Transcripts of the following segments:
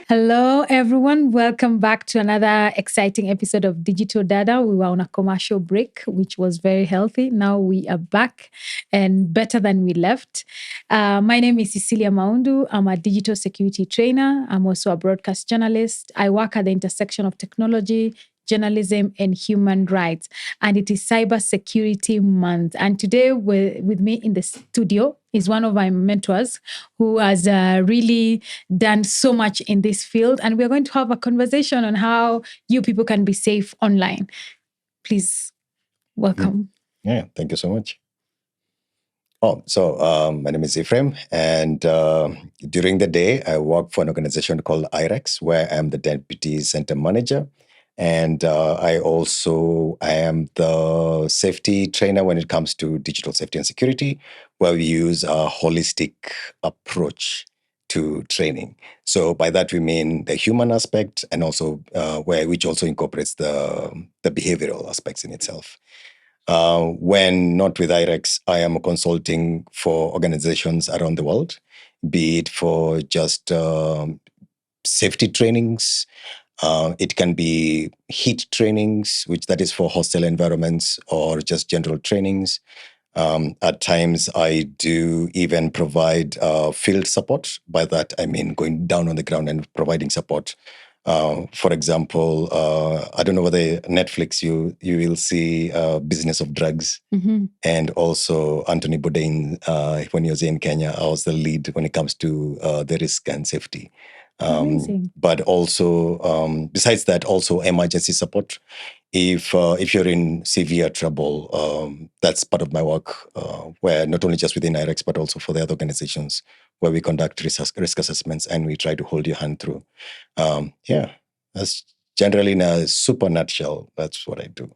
Hello, everyone. Welcome back to another exciting episode of Digital Data. We were on a commercial break, which was very healthy. Now we are back and better than we left. My name is Cecilia Maundu. I'm a digital security trainer. I'm also a broadcast journalist. I work at the intersection of technology, journalism, and human rights. And it is Cyber Security Month. And today, with me in the studio is one of my mentors who has really done so much in this field. And we're going to have a conversation on how you people can be safe online. Please welcome. Yeah, thank you so much. My name is Ephraim, and during the day, I work for an organization called IREX, where I'm the deputy center manager. And I am the safety trainer when it comes to digital safety and security, where we use a holistic approach to training. So by that we mean the human aspect, and also which also incorporates the behavioral aspects in itself. When not with IREX, I am consulting for organizations around the world, be it for just safety trainings. It can be heat trainings, which that is for hostile environments, or just general trainings. At times, I do even provide field support. By that, I mean going down on the ground and providing support. For example, I don't know whether Netflix you will see Business of Drugs, and also Anthony Bourdain. When he was in Kenya, I was the lead when it comes to the risk and safety. But also, besides that, also emergency support. If you're in severe trouble, that's part of my work, where not only just within IREX, but also for the other organizations where we conduct risk assessments and we try to hold your hand through. That's generally in a super nutshell. That's what I do.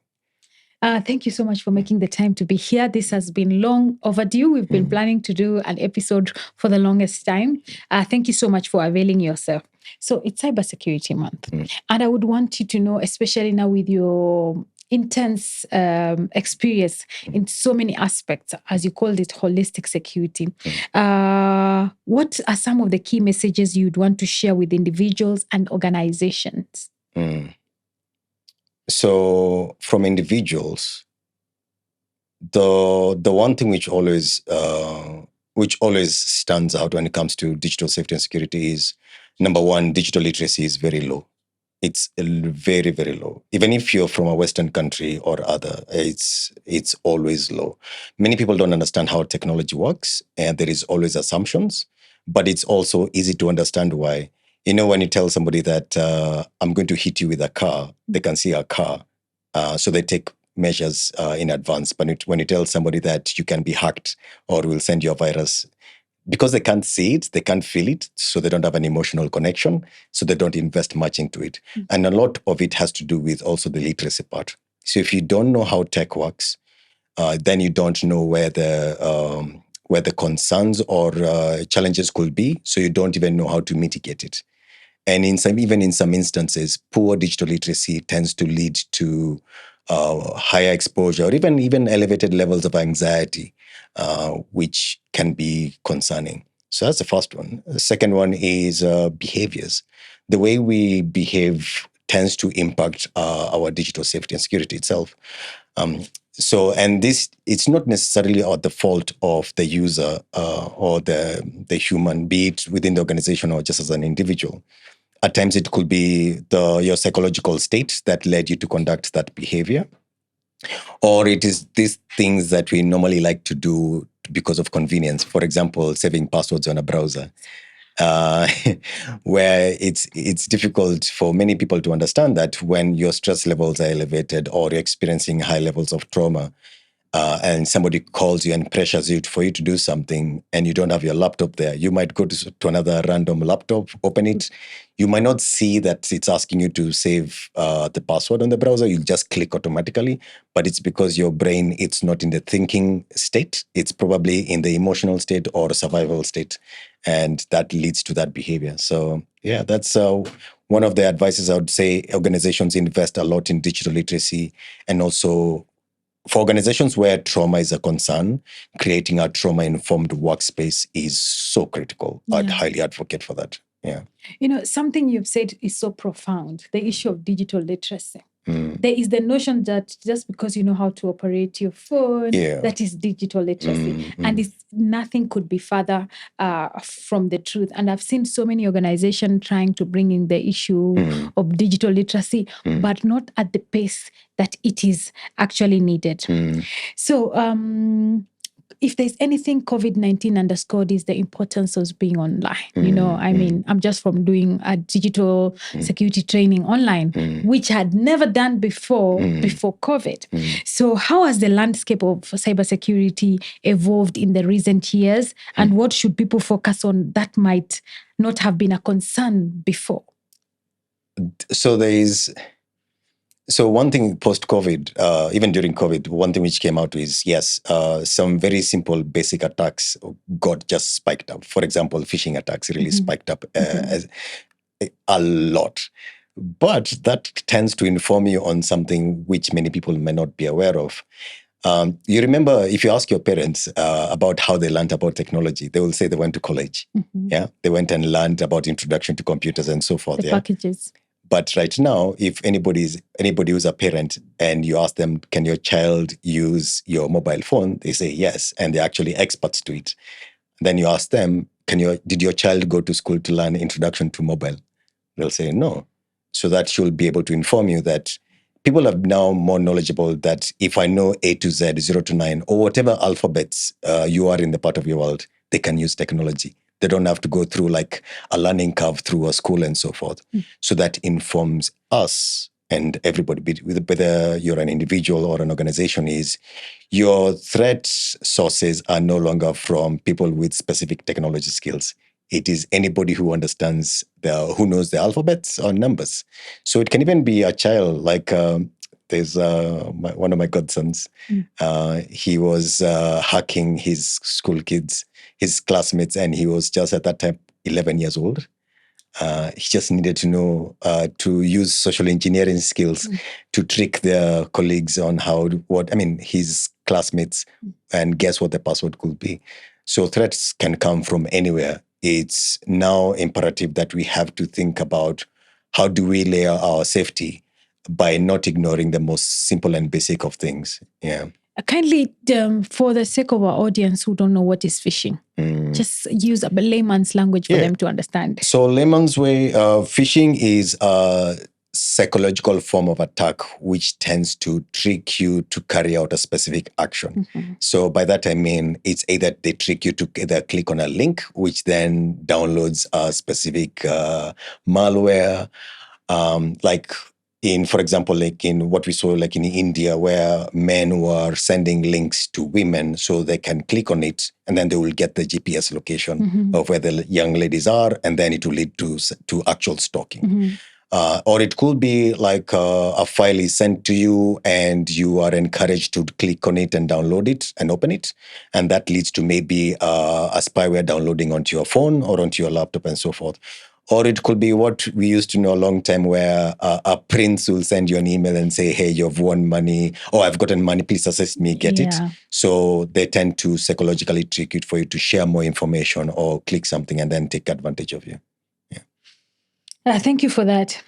Thank you so much for making the time to be here. This has been long overdue. We've been planning to do an episode for the longest time. Thank you so much for availing yourself. So it's Cybersecurity Month. And I would want you to know, especially now with your intense experience in so many aspects, as you called it, holistic security. What are some of the key messages you'd want to share with individuals and organizations? So from individuals, the one thing which always stands out when it comes to digital safety and security is, number one, digital literacy is very low. It's very, very low. Even if you're from a Western country or other, it's always low. Many people don't understand how technology works, and there is always assumptions, but it's also easy to understand why. When you tell somebody that I'm going to hit you with a car, they can see a car, so they take measures in advance. But when you tell somebody that you can be hacked or will send you a virus, because they can't see it, they can't feel it, so they don't have an emotional connection, so they don't invest much into it. And a lot of it has to do with also the literacy part. So if you don't know how tech works, then you don't know where the concerns or challenges could be, so you don't even know how to mitigate it. And even in some instances, poor digital literacy tends to lead to higher exposure or even elevated levels of anxiety, which can be concerning. So that's the first one. The second one is behaviors. The way we behave tends to impact our digital safety and security itself. And this, it's not necessarily at the fault of the user or the human, be it within the organization or just as an individual. At times, it could be your psychological state that led you to conduct that behavior. Or it is these things that we normally like to do because of convenience. For example, saving passwords on a browser, where it's difficult for many people to understand that when your stress levels are elevated or you're experiencing high levels of trauma, and somebody calls you and pressures you for you to do something, and you don't have your laptop there, you might go to another random laptop, open it. You might not see that it's asking you to save the password on the browser. You'll just click automatically, but it's because your brain, it's not in the thinking state. It's probably in the emotional state or survival state, and that leads to that behavior. So yeah, that's one of the advices I would say. Organizations invest a lot in digital literacy, and also for organizations where trauma is a concern, creating a trauma-informed workspace is so critical. I'd highly advocate for that. Yeah. Something you've said is so profound, the issue of digital literacy. There is the notion that just because you know how to operate your phone, that is digital literacy. And nothing could be further from the truth. And I've seen so many organizations trying to bring in the issue of digital literacy, but not at the pace that it is actually needed. So if there's anything COVID-19 underscored is the importance of being online. I'm just from doing a digital security training online, which I had never done before COVID. So how has the landscape of cybersecurity evolved in the recent years? And what should people focus on that might not have been a concern before? So one thing post-COVID, even during COVID, one thing which came out is, yes, some very simple basic attacks got just spiked up. For example, phishing attacks really spiked up as a lot. But that tends to inform you on something which many people may not be aware of. You remember, if you ask your parents about how they learned about technology, they will say they went to college. Yeah, they went and learned about introduction to computers and so forth. The packages. But right now, if anybody who's a parent and you ask them, can your child use your mobile phone? They say yes, and they're actually experts to it. Then you ask them, did your child go to school to learn introduction to mobile? They'll say no. So that should be able to inform you that people are now more knowledgeable that if I know A to Z, 0 to 9, or whatever alphabets you are in the part of your world, they can use technology. They don't have to go through like a learning curve through a school and so forth. So that informs us and everybody, whether you're an individual or an organization, is your threat sources are no longer from people with specific technology skills. It is anybody who understands who knows the alphabets or numbers. So it can even be a child, like there's one of my godsons. He was hacking his school kids, his classmates, and he was just at that time 11 years old. He just needed to know to use social engineering skills to trick their colleagues on his classmates, and guess what the password could be. So threats can come from anywhere. It's now imperative that we have to think about how do we layer our safety by not ignoring the most simple and basic of things. Yeah. Kindly, for the sake of our audience who don't know what is phishing, just use a layman's language for them to understand. So layman's way, phishing is a psychological form of attack which tends to trick you to carry out a specific action. So by that I mean it's either they trick you to either click on a link which then downloads a specific malware, for example, like in what we saw like in India, where men were sending links to women so they can click on it and then they will get the GPS location of where the young ladies are, and then it will lead to actual stalking. Or it could be like a file is sent to you and you are encouraged to click on it and download it and open it. And that leads to maybe a spyware downloading onto your phone or onto your laptop and so forth. Or it could be what we used to know a long time, where a prince will send you an email and say, hey, you've won money, or I've gotten money, please assist me, get it. So they tend to psychologically trick it for you to share more information or click something and then take advantage of you. Thank you for that.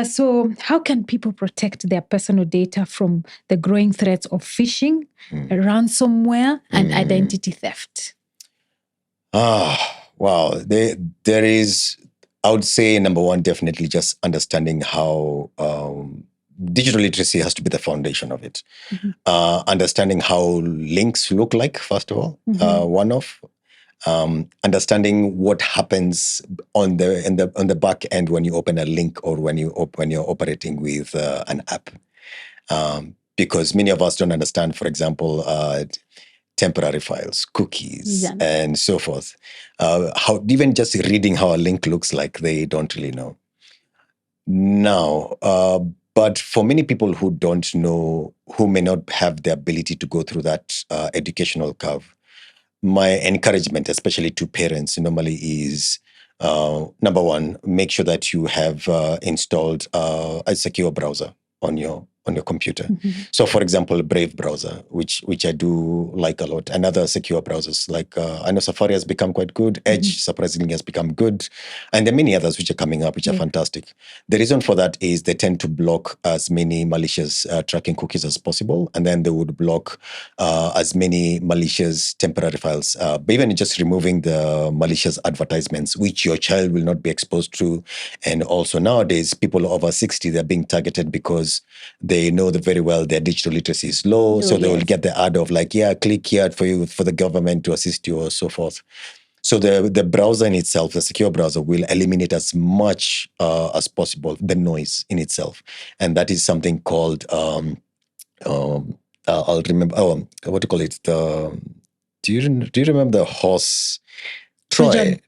So how can people protect their personal data from the growing threats of phishing, ransomware, and identity theft? Wow. There is, I would say, number one, definitely just understanding how digital literacy has to be the foundation of it. Understanding how links look like, first of all, one of. Understanding what happens on the back end when you open a link or when you're operating with an app, because many of us don't understand, for example, temporary files, cookies, and so forth. How even just reading how a link looks like, they don't really know. Now, but for many people who don't know, who may not have the ability to go through that educational curve, my encouragement, especially to parents, normally is, number one, make sure that you have installed a secure browser on your on your computer. So, for example, Brave browser, which I do like a lot, and other secure browsers like I know Safari has become quite good. Edge surprisingly has become good, and there are many others which are coming up, which are fantastic. The reason for that is they tend to block as many malicious tracking cookies as possible, and then they would block as many malicious temporary files. But even just removing the malicious advertisements, which your child will not be exposed to, and also nowadays people over 60 they're being targeted because they know that very well their digital literacy is low, so they will get the ad of like, yeah, click here for the government to assist you or so forth. So the browser in itself, the secure browser, will eliminate as much as possible the noise in itself, and that is something called I'll remember. Oh, what do you call it? Do you remember the horse? Trojan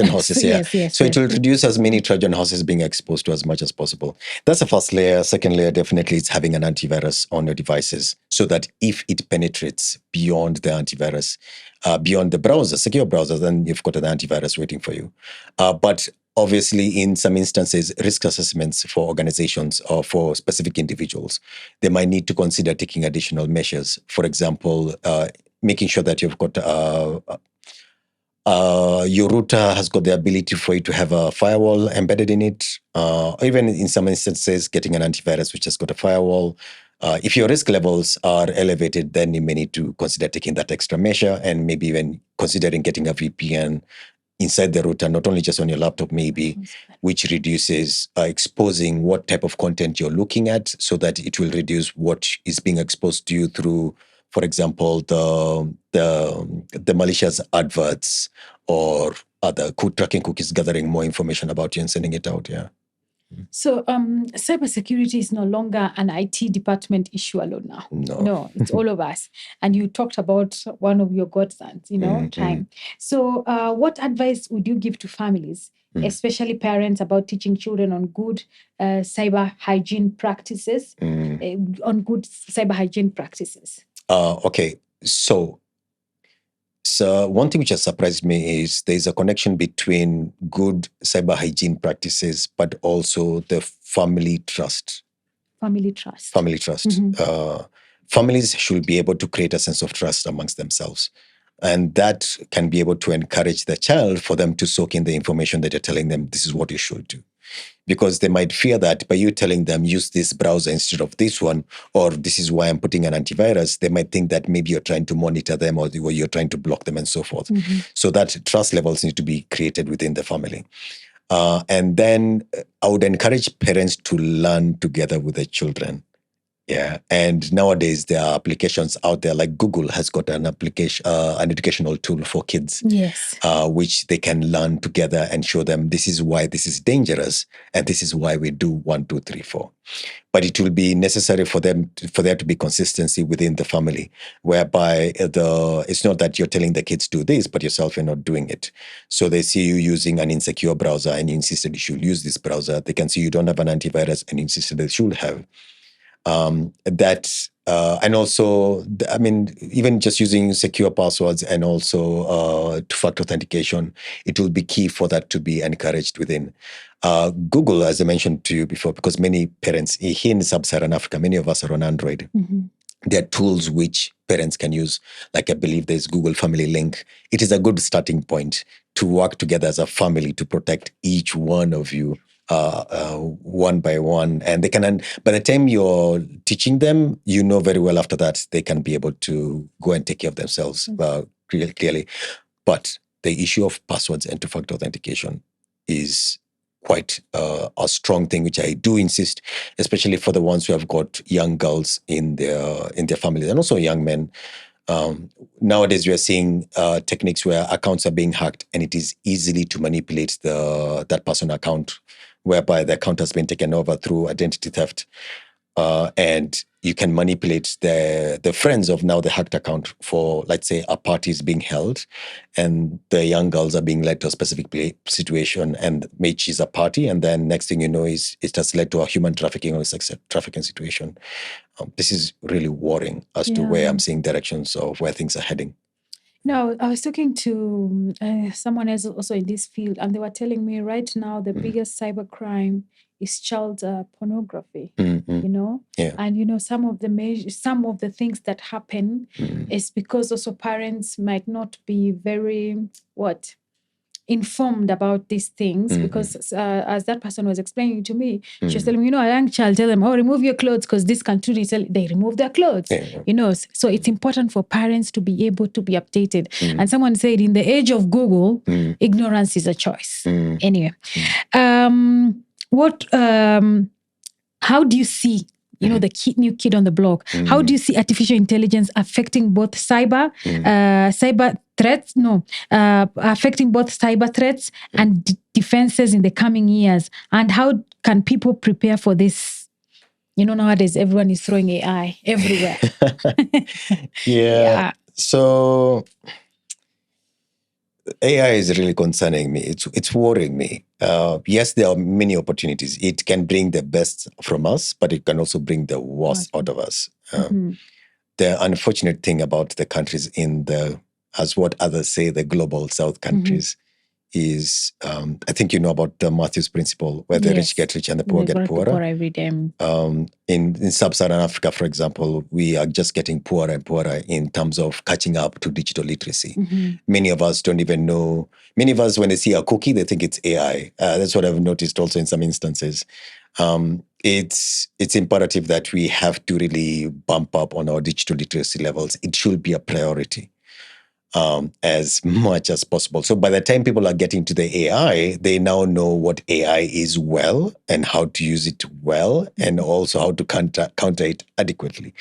horses, yeah. So it will reduce as many Trojan horses being exposed to as much as possible. That's the first layer. Second layer, definitely, it's having an antivirus on your devices so that if it penetrates beyond the antivirus, beyond the browser, secure browser, then you've got an antivirus waiting for you. But obviously, in some instances, risk assessments for organizations or for specific individuals, they might need to consider taking additional measures. For example, making sure that you've got your router has got the ability for you to have a firewall embedded in it. Even in some instances, getting an antivirus which has got a firewall. If your risk levels are elevated, then you may need to consider taking that extra measure and maybe even considering getting a VPN inside the router, not only just on your laptop, maybe, which reduces exposing what type of content you're looking at so that it will reduce what is being exposed to you through, for example, the malicious adverts or other tracking cookies gathering more information about you and sending it out. Yeah. So cybersecurity is no longer an IT department issue alone now. No, it's all of us. And you talked about one of your godsons, time. So what advice would you give to families, especially parents, about teaching children on good cyber hygiene practices? Okay. So one thing which has surprised me is there's a connection between good cyber hygiene practices, but also the family trust. Family trust. Families should be able to create a sense of trust amongst themselves. And that can be able to encourage the child for them to soak in the information that you're telling them, this is what you should do. Because they might fear that by you telling them, use this browser instead of this one, or this is why I'm putting an antivirus, they might think that maybe you're trying to monitor them or you're trying to block them and so forth. So that trust levels need to be created within the family. And then I would encourage parents to learn together with the children. Yeah, and nowadays there are applications out there like Google has got an application, an educational tool for kids, which they can learn together and show them this is why this is dangerous and this is why we do 1, 2, 3, 4. But it will be necessary for there to be consistency within the family, whereby it's not that you're telling the kids do this, but yourself you're not doing it. So they see you using an insecure browser and you insisted you should use this browser. They can see you don't have an antivirus and you insisted they should have. And also, I mean, even just using secure passwords and also two-factor authentication, it will be key for that to be encouraged within. Google, as I mentioned to you before, because many parents here in Sub-Saharan Africa, many of us are on Android. There are tools which parents can use. Like I believe there's Google Family Link. It is a good starting point to work together as a family to protect each one of you one by one. And they can, by the time you're teaching them, you know very well after that, they can be able to go and take care of themselves clearly. But the issue of passwords and two-factor authentication is quite a strong thing, which I do insist, especially for the ones who have got young girls in their families and also young men. Nowadays, we are seeing techniques where accounts are being hacked, and it is easily to manipulate that person's account, whereby the account has been taken over through identity theft. And you can manipulate the friends of now the hacked account for, let's say, a party is being held and the young girls are being led to a specific situation and which is a party. And then next thing you know is it has led to a human trafficking or a sex trafficking situation. This is really worrying as to where I'm seeing directions of where things are heading. No, I was talking to someone else also in this field, and they were telling me right now the biggest cyber crime is child pornography. Mhm. You know, Yeah. and some of the things that happen is because also parents might not be very informed about these things, because as that person was explaining to me, she was telling me, a young child, tell them, remove your clothes because this country, they remove their clothes. Yeah. So it's important for parents to be able to be updated. And someone said, in the age of Google, ignorance is a choice. Anyway, how do you see, the new kid on the block? How do you see artificial intelligence affecting both cyber threats? No, affecting both cyber threats and defenses in the coming years. And how can people prepare for this? Nowadays everyone is throwing AI everywhere. Yeah. So AI is really concerning me. It's worrying me. Yes, there are many opportunities. It can bring the best from us, but it can also bring the worst out of us. The unfortunate thing about the countries as what others say, the global South countries, is I think you know about the Matthew's principle, where the rich get rich and the poor get poorer. Every day. In sub-Saharan Africa, for example, we are just getting poorer and poorer in terms of catching up to digital literacy. Many of us don't even know. Many of us, when they see a cookie, they think it's AI. That's what I've noticed also in some instances. It's imperative that we have to really bump up on our digital literacy levels. It should be a priority. As much as possible. So by the time people are getting to the AI, they now know what AI is well and how to use it well, and also how to counter it adequately.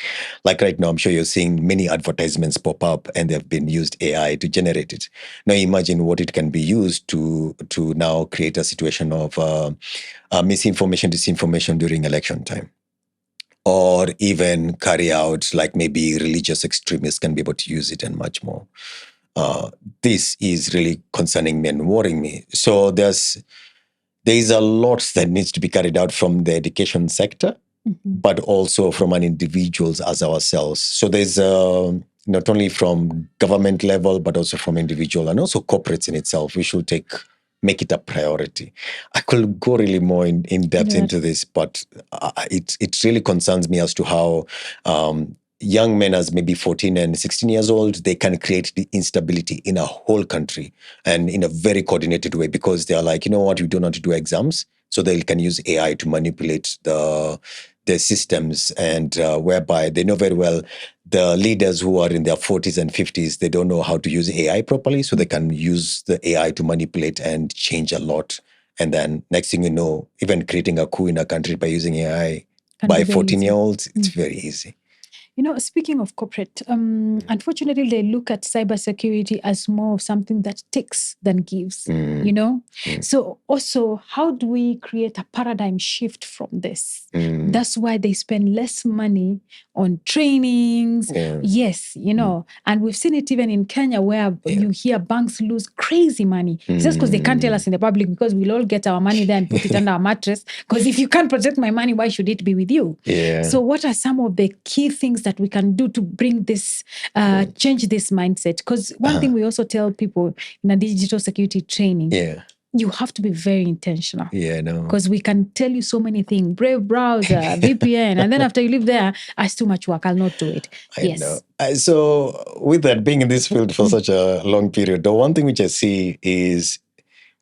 Like right now, I'm sure you're seeing many advertisements pop up and they've been used AI to generate it. Now imagine what it can be used to now create a situation of misinformation, disinformation during election time. Or even carry out, like maybe religious extremists can be able to use it and much more. This is really concerning me and worrying me. So there is a lot that needs to be carried out from the education sector, but also from an individuals as ourselves. So there's not only from government level, but also from individual and also corporates in itself. We should make it a priority. I could go really more in depth into this, but it really concerns me as to how young men as maybe 14 and 16 years old, they can create the instability in a whole country and in a very coordinated way, because they're like, you know what, we don't want to do exams. So they can use AI to manipulate the systems, and whereby they know very well the leaders who are in their 40s and 50s, they don't know how to use AI properly. So they can use the AI to manipulate and change a lot. And then next thing you know, even creating a coup in a country by using AI by 14-year-olds, it's very easy. Speaking of corporate, unfortunately, they look at cybersecurity as more of something that takes than gives, So also, how do we create a paradigm shift from this? That's why they spend less money on trainings. Yes, and we've seen it even in Kenya, where you hear banks lose crazy money. It's just because they can't tell us in the public, because we'll all get our money there and put it under our mattress. Because if you can't protect my money, why should it be with you? So what are some of the key things that we can do to bring this, change this mindset? Because one thing we also tell people in a digital security training, you have to be very intentional. Because we can tell you so many things, Brave browser, VPN, and then after you live there, it's too much work, I'll not do it. I know. So with that, being in this field for such a long period, the one thing which I see is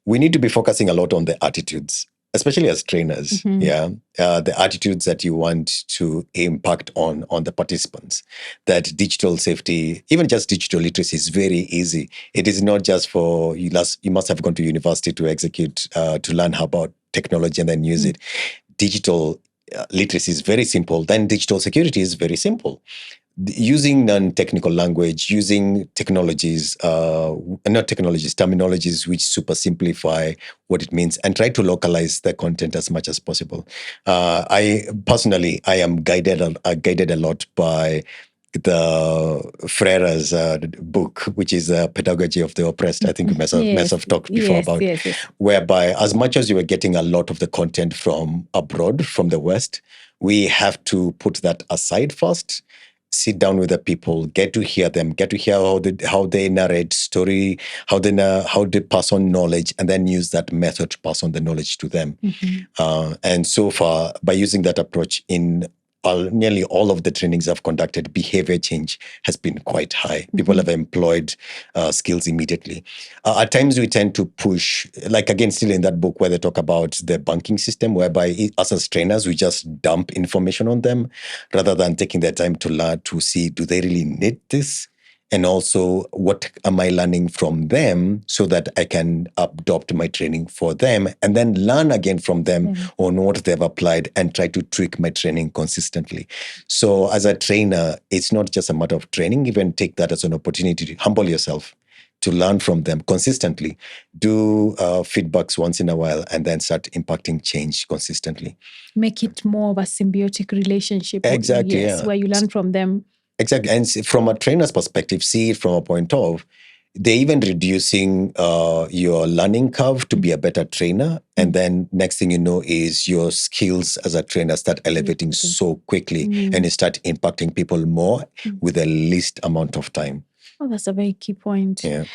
we need to be focusing a lot on the attitudes, especially as trainers. The attitudes that you want to impact on the participants. That digital safety, even just digital literacy, is very easy. It is not just for you must have gone to university to execute, to learn how about technology and then use it. Digital literacy is very simple. Then digital security is very simple. Using non-technical language, using technologies, terminologies which super simplify what it means, and try to localize the content as much as possible. I am guided a lot by the Frere's book, which is Pedagogy of the Oppressed. I think we must have talked before about, whereby as much as you are getting a lot of the content from abroad, from the West, we have to put that aside first sit down with the people, get to hear them, get to hear how they narrate story, how they pass on knowledge, and then use that method to pass on the knowledge to them. And so far, by using that approach in nearly all of the trainings I've conducted, behavior change has been quite high. People have employed skills immediately. At times, we tend to push, like again, still in that book where they talk about the banking system, whereby us as trainers, we just dump information on them rather than taking their time to learn, to see, do they really need this? And also, what am I learning from them so that I can adopt my training for them and then learn again from them on what they've applied and try to tweak my training consistently. So as a trainer, it's not just a matter of training, even take that as an opportunity to humble yourself, to learn from them consistently, do feedbacks once in a while, and then start impacting change consistently. Make it more of a symbiotic relationship. Exactly, yes, where you learn from them. Exactly. And from a trainer's perspective, see it from a point of, they're even reducing your learning curve to be a better trainer. And then next thing you know is your skills as a trainer start elevating so quickly and you start impacting people more with the least amount of time. Oh, that's a very key point. Yeah.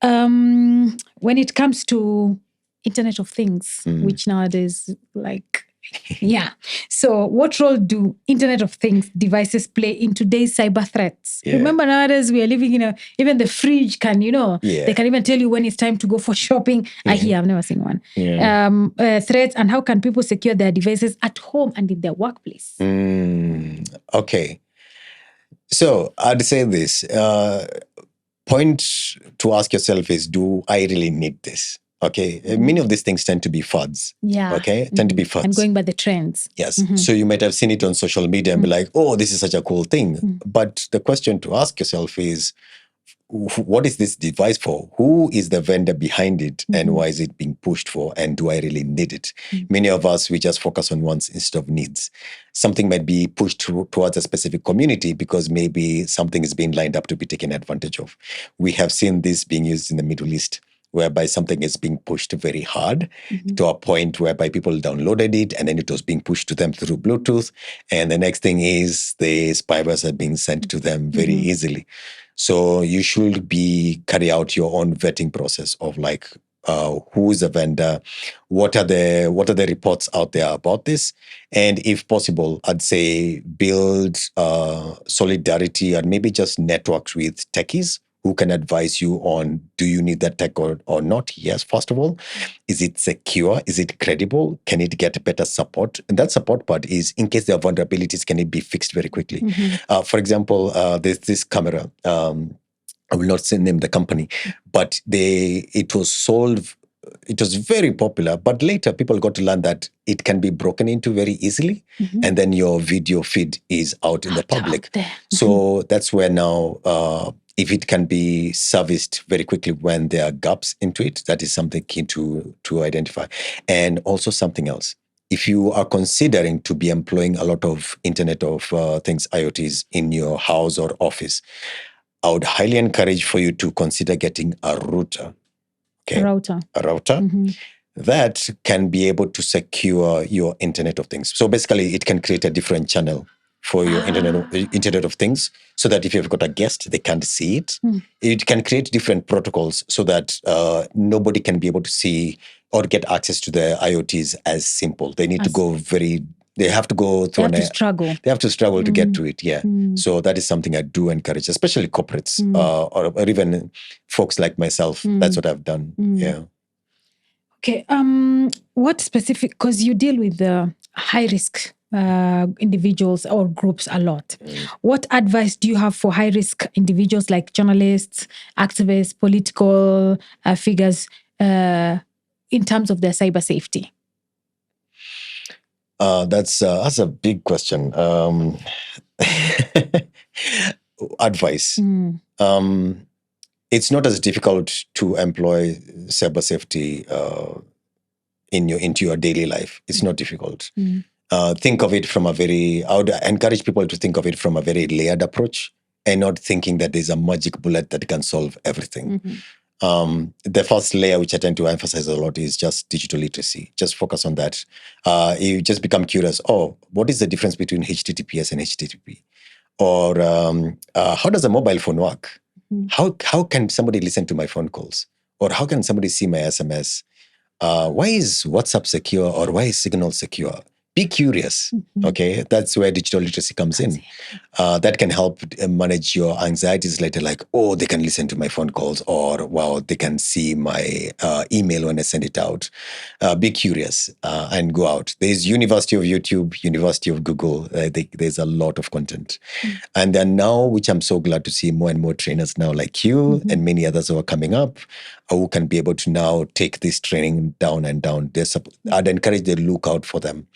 When it comes to Internet of Things, which nowadays, like, so what role do Internet of Things devices play in today's cyber threats? Remember, nowadays we are living in even the fridge can, they can even tell you when it's time to go for shopping. I've never seen one. Threats, and how can people secure their devices at home and in their workplace? Okay. So I'd say this. Point to ask yourself is, do I really need this? Okay. Many of these things tend to be fads. Yeah. Okay. Tend to be fads. And going by the trends. Yes. So you might have seen it on social media and be like, oh, this is such a cool thing. But the question to ask yourself is, what is this device for? Who is the vendor behind it? And why is it being pushed for? And do I really need it? Many of us, we just focus on wants instead of needs. Something might be pushed towards a specific community because maybe something is being lined up to be taken advantage of. We have seen this being used in the Middle East, whereby something is being pushed very hard to a point whereby people downloaded it and then it was being pushed to them through Bluetooth. And the next thing is the spywares are being sent to them very easily. So you should carry out your own vetting process of like, who is the vendor? What are the reports out there about this? And if possible, I'd say build solidarity and maybe just network with techies who can advise you on, do you need that tech or not? Yes, first of all. Is it secure? Is it credible? Can it get better support? And that support part is, in case there are vulnerabilities, can it be fixed very quickly? For example, there's this camera. I will not name the company, but it was sold. It was very popular, but later people got to learn that it can be broken into very easily, and then your video feed is out in the public. So that's where now, if it can be serviced very quickly when there are gaps into it, that is something key to identify. And also something else. If you are considering to be employing a lot of Internet of Things, IoTs, in your house or office, I would highly encourage for you to consider getting a router. Okay? A router that can be able to secure your Internet of Things. So basically, it can create a different channel for your Internet of Things, so that if you've got a guest, they can't see it. It can create different protocols so that nobody can be able to see or get access to the IoTs as simple. They need to go they have to go through They have to struggle to get to it. Yeah. So that is something I do encourage, especially corporates or even folks like myself. That's what I've done. Yeah. Okay. What specific, because you deal with the high risk individuals or groups a lot. What advice do you have for high risk individuals like journalists, activists, political figures in terms of their cyber safety? That's a big question. Advice. It's not as difficult to employ cyber safety into your daily life. It's not difficult. Think of it from I would encourage people to think of it from a very layered approach and not thinking that there's a magic bullet that can solve everything. The first layer, which I tend to emphasize a lot, is just digital literacy. Just focus on that. You just become curious. Oh, what is the difference between HTTPS and HTTP? Or how does a mobile phone work? How can somebody listen to my phone calls? Or how can somebody see my SMS? Why is WhatsApp secure or why is Signal secure? Be curious. Okay, that's where digital literacy comes in. That can help manage your anxieties later, like, oh, they can listen to my phone calls, or wow, they can see my email when I send it out. Be curious and go out. There's University of YouTube, University of Google. There's a lot of content. And then now, which I'm so glad to see more and more trainers now like you and many others who are coming up, who can be able to now take this training down and down. I'd encourage them to look out for them.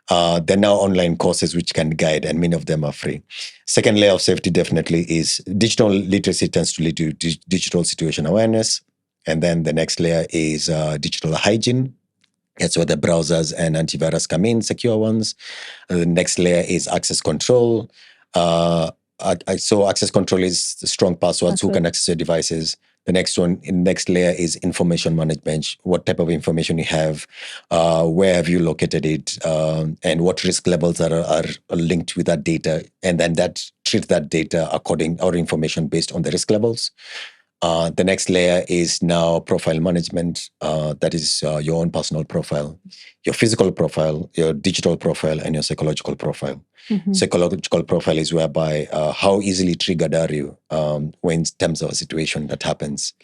There are now online courses which can guide, and many of them are free. Second layer of safety definitely is digital literacy tends to lead to digital situation awareness. And then the next layer is digital hygiene. That's where the browsers and antivirus come in, secure ones. The next layer is access control. So access control is strong passwords, who can access your devices. The next layer is information management. What type of information you have, where have you located it, and what risk levels are linked with that data, and then treat that data or information based on the risk levels. The next layer is now profile management. That is your own personal profile, your physical profile, your digital profile, and your psychological profile. Psychological profile is whereby how easily triggered are you when in terms of a situation that happens.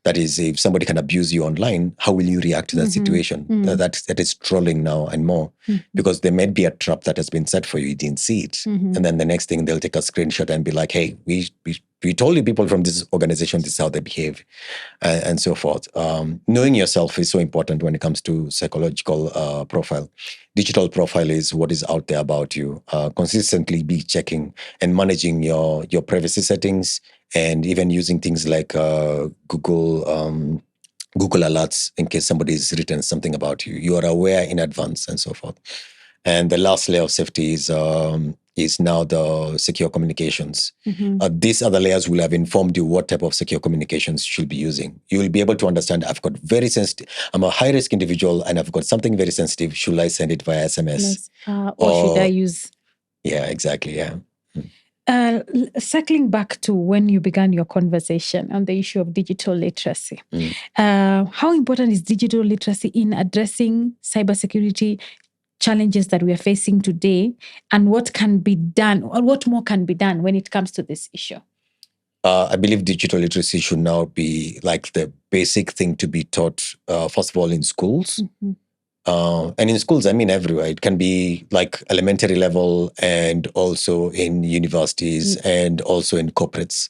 That is, if somebody can abuse you online, how will you react to that situation? That is trolling now and more, because there might be a trap that has been set for you. You didn't see it. And then the next thing, they'll take a screenshot and be like, hey, we told you people from this organization, this is how they behave, and so forth. Knowing yourself is so important when it comes to psychological profile. Digital profile is what is out there about you. Consistently be checking and managing your privacy settings, and even using things like Google alerts in case somebody's written something about you. You are aware in advance and so forth. And the last layer of safety is now the secure communications. These other layers will have informed you what type of secure communications you should be using. You will be able to understand, I'm a high-risk individual and I've got something very sensitive. Should I send it via SMS? Or should I use... Yeah, exactly, yeah. Circling back to when you began your conversation on the issue of digital literacy, how important is digital literacy in addressing cybersecurity challenges that we are facing today, and what can be done, or what more can be done when it comes to this issue? I believe digital literacy should now be like the basic thing to be taught, first of all, in schools. And in schools, I mean everywhere. It can be like elementary level, and also in universities, and also in corporates.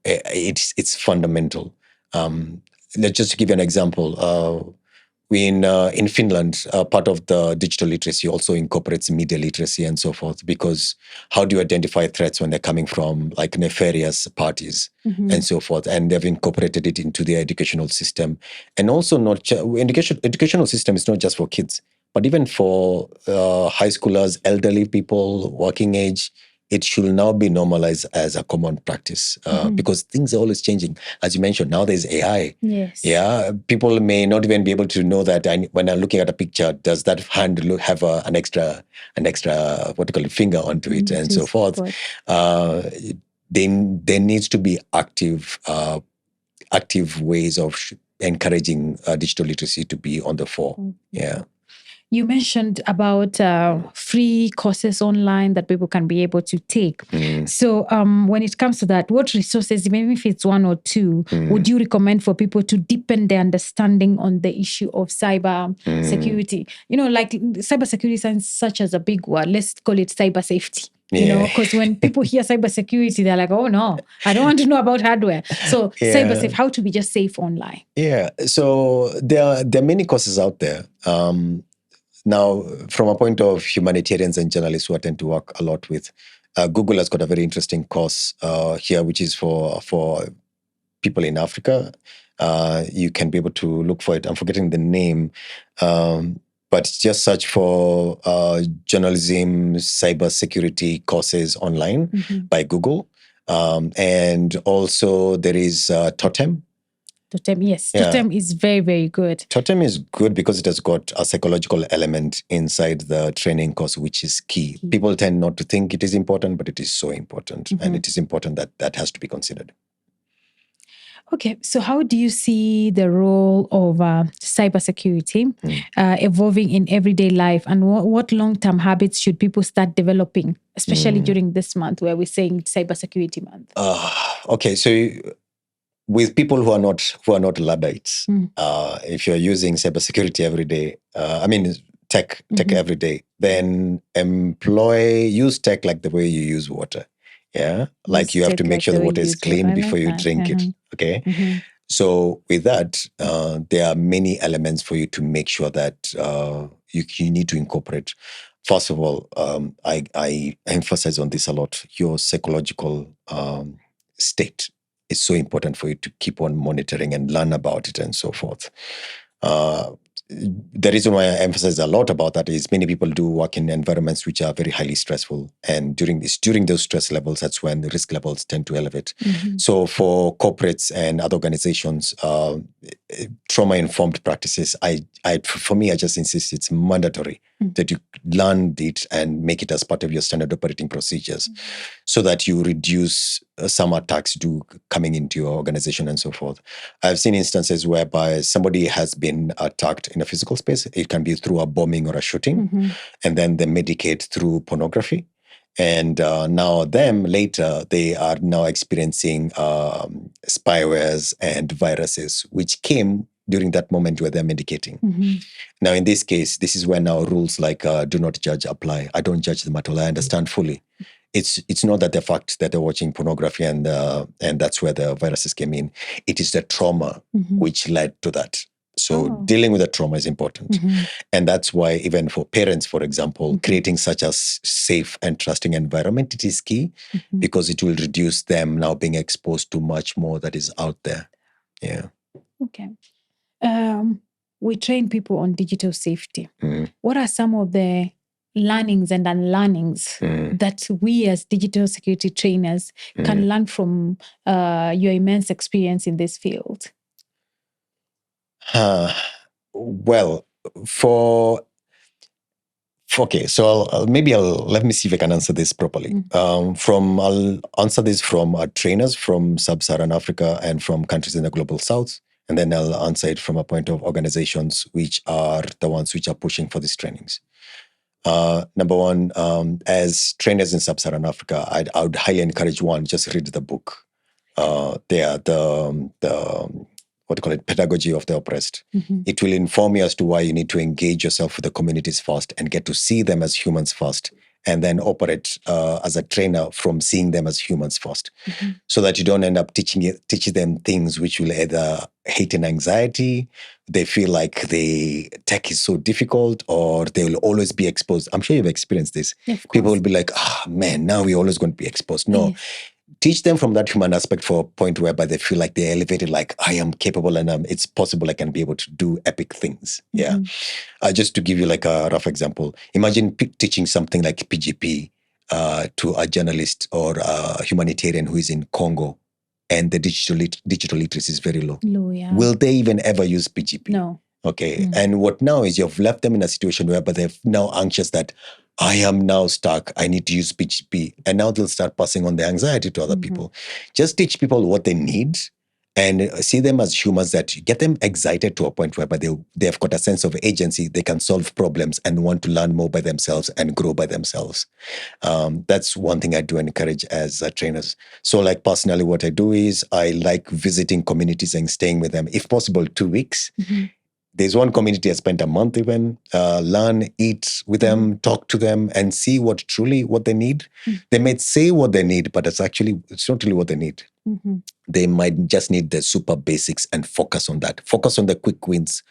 It's fundamental. Let's just give you an example. In Finland, part of the digital literacy also incorporates media literacy and so forth, because how do you identify threats when they're coming from like nefarious parties and so forth? And they've incorporated it into their educational system. And also educational system is not just for kids, but even for high schoolers, elderly people, working age. It should now be normalized as a common practice, because things are always changing. As you mentioned, now there's AI. Yes. Yeah, people may not even be able to know that when I'm looking at a picture, does that hand have an extra what do you call it, finger onto it, and so forth. There needs to be active ways of encouraging digital literacy to be on the fore. Yeah. You mentioned about free courses online that people can be able to take. So when it comes to that, what resources, even if it's one or two, would you recommend for people to deepen their understanding on the issue of cyber security? You know, like cyber security sounds such as a big word. Let's call it cyber safety. You know, because when people hear cybersecurity, they're like, oh no, I don't want to know about hardware. So cyber safe, how to be just safe online. Yeah. So there are many courses out there. Now, from a point of humanitarians and journalists who I tend to work a lot with, Google has got a very interesting course here, which is for people in Africa. You can be able to look for it. I'm forgetting the name, but just search for journalism, cybersecurity courses online by Google. And also there is Totem. Totem, yes. Yeah. Totem is very, very good. Totem is good because it has got a psychological element inside the training course, which is key. People tend not to think it is important, but it is so important. And it is important that that has to be considered. Okay, so how do you see the role of cybersecurity evolving in everyday life, and what long-term habits should people start developing, especially during this month where we're saying Cybersecurity Month? Okay, so with people who are not Luddites, if you're using cybersecurity every day, tech every day, then use tech like the way you use water. Yeah, like you have to make sure the water is clean before you drink it. Okay. So with that, there are many elements for you to make sure that you need to incorporate. First of all, I emphasize on this a lot. Your psychological state is so important for you to keep on monitoring and learn about it and so forth. The reason why I emphasize a lot about that is many people do work in environments which are very highly stressful. And during those stress levels, that's when the risk levels tend to elevate. So for corporates and other organizations, trauma-informed practices, for me, I just insist it's mandatory that you learn it and make it as part of your standard operating procedures so that you reduce some attacks coming into your organization and so forth. I've seen instances whereby somebody has been attacked in a physical space. It can be through a bombing or a shooting, and then they medicate through pornography. And now later, they are now experiencing spywares and viruses, which came during that moment where they're medicating. Now, in this case, this is where now rules like do not judge apply. I don't judge them at all. I understand fully. It's not that the fact that they're watching pornography and that's where the viruses came in. It is the trauma which led to that. So dealing with the trauma is important. And that's why even for parents, for example, creating such a safe and trusting environment, it is key because it will reduce them now being exposed to much more that is out there. Yeah. Okay. We train people on digital safety. What are some of the learnings and unlearnings that we as digital security trainers can learn from your immense experience in this field? Well, okay, so let me see if I can answer this properly. I'll answer this from trainers from Sub-Saharan Africa and from countries in the global south, and then I'll answer it from a point of organizations which are the ones which are pushing for these trainings. Number one, as trainers in Sub-Saharan Africa, I would highly encourage one, just read the book. They are the what do you call it, pedagogy of the oppressed. It will inform you as to why you need to engage yourself with the communities first and get to see them as humans first, and then operate as a trainer from seeing them as humans first, so that you don't end up teaching them things which will either hate and anxiety, they feel like the tech is so difficult, or they will always be exposed. I'm sure you've experienced this. People will be like, man, now we're always going to be exposed. No. Yes. Teach them from that human aspect for a point whereby they feel like they're elevated, like I am capable and it's possible I can be able to do epic things. Yeah. Just to give you like a rough example, imagine teaching something like PGP to a journalist or a humanitarian who is in Congo and the digital literacy is very low. Yeah. Will they even ever use PGP? No. Okay. And what now is you've left them in a situation whereby they're now anxious that I am now stuck. I need to use PGP. And now they'll start passing on the anxiety to other people. Just teach people what they need and see them as humans, that get them excited to a point whereby they've got a sense of agency. They can solve problems and want to learn more by themselves and grow by themselves. That's one thing I do encourage as trainers. So like personally, what I do is I like visiting communities and staying with them, if possible, 2 weeks. There's one community I spent a month even, learn, eat with them, talk to them, and see what they need. They might say what they need, but it's not really what they need. They might just need the super basics and focus on that. Focus on the quick wins.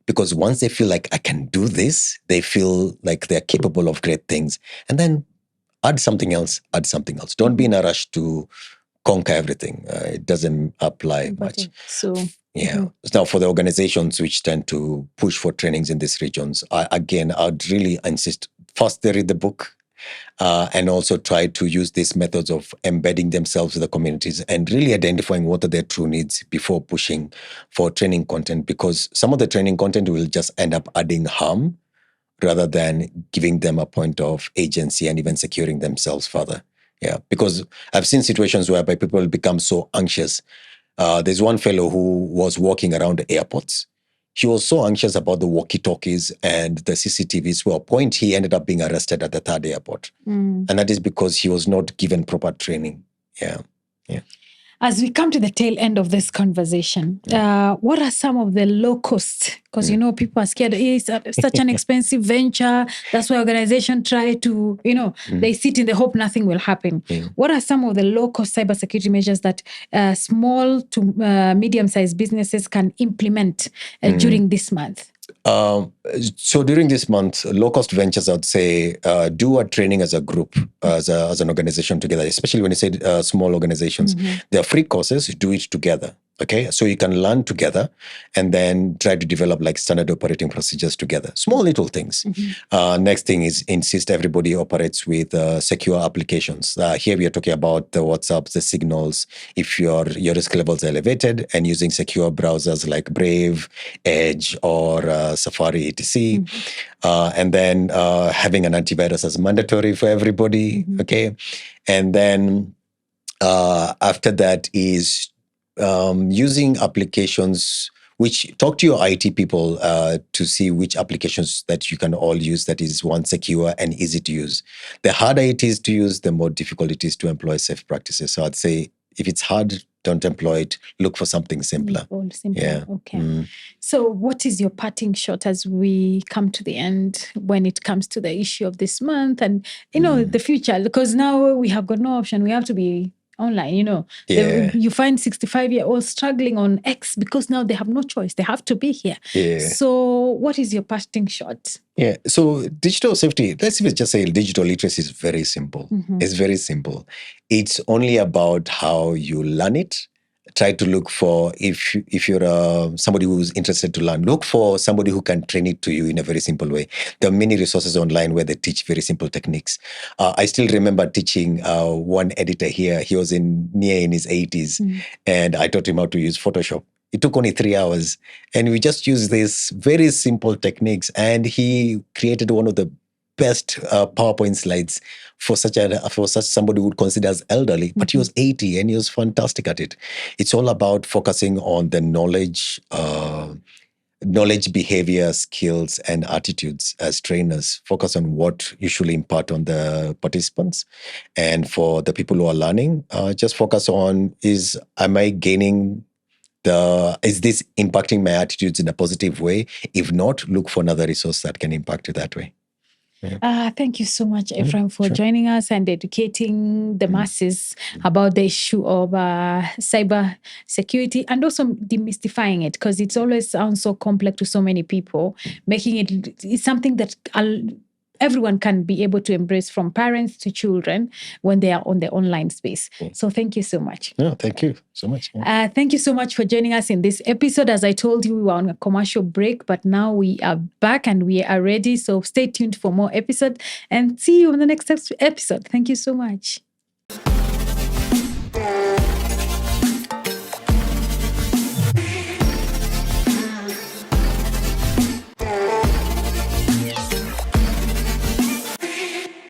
Because once they feel like I can do this, they feel like they're capable of great things. And then add something else. Don't be in a rush to conquer everything. It doesn't apply much. Yeah. Now, for the organizations which tend to push for trainings in these regions, I'd really insist, first they read the book, and also try to use these methods of embedding themselves in the communities and really identifying what are their true needs before pushing for training content, because some of the training content will just end up adding harm rather than giving them a point of agency and even securing themselves further. Yeah, because I've seen situations whereby people become so anxious. There's one fellow who was walking around the airports. He was so anxious about the walkie-talkies and the CCTVs to a point he ended up being arrested at the third airport. And that is because he was not given proper training. Yeah. As we come to the tail end of this conversation, what are some of the low costs? Because, people are scared. It's such an expensive venture. That's why organizations try to, they sit in the hope nothing will happen. What are some of the low-cost cybersecurity measures that small to medium-sized businesses can implement during this month? So during this month, low-cost ventures, I'd say, do a training as a group, as an organization together, especially when you say small organizations. There are free courses, do it together. Okay, so you can learn together and then try to develop like standard operating procedures together. Small little things. Next thing is insist everybody operates with secure applications. Here we are talking about the WhatsApps, the Signals. If your risk levels are elevated, and using secure browsers like Brave, Edge, or Safari, etc. And then having an antivirus as mandatory for everybody. Okay, and then after that is using applications which talk to your IT people to see which applications that you can all use that is, one, secure and easy to use. The harder it is to use, the more difficult it is to employ safe practices. So I'd say if it's hard, don't employ it. Look for something simpler. Yeah. Okay. So what is your parting shot as we come to the end when it comes to the issue of this month and, the future? Because now we have got no option. We have to be online, you find 65-year-olds struggling on X because now they have no choice. They have to be here. So what is your parting shot? So digital safety, let's just say digital literacy is very simple. It's very simple. It's only about how you learn it. Try to look for, if you're somebody who's interested to learn, look for somebody who can train it to you in a very simple way. There are many resources online where they teach very simple techniques. I still remember teaching one editor here. He was near in his 80s, and I taught him how to use Photoshop. It took only 3 hours, and we just used these very simple techniques, and he created one of the best PowerPoint slides for such somebody who would consider as elderly, but he was 80 and he was fantastic at it. It's all about focusing on the knowledge, behavior, skills, and attitudes as trainers. Focus on what you should impart on the participants. And for the people who are learning, just focus on, is this impacting my attitudes in a positive way? If not, look for another resource that can impact you that way. Thank you so much, Ephraim, for joining us and educating the masses about the issue of cyber security, and also demystifying it, because it always sounds so complex to so many people, making it's something that everyone can be able to embrace, from parents to children, when they are on the online space. So thank you so much. No, thank you so much. Thank you so much for joining us in this episode. As I told you, we were on a commercial break, but now we are back and we are ready. So stay tuned for more episodes and see you on the next episode. Thank you so much.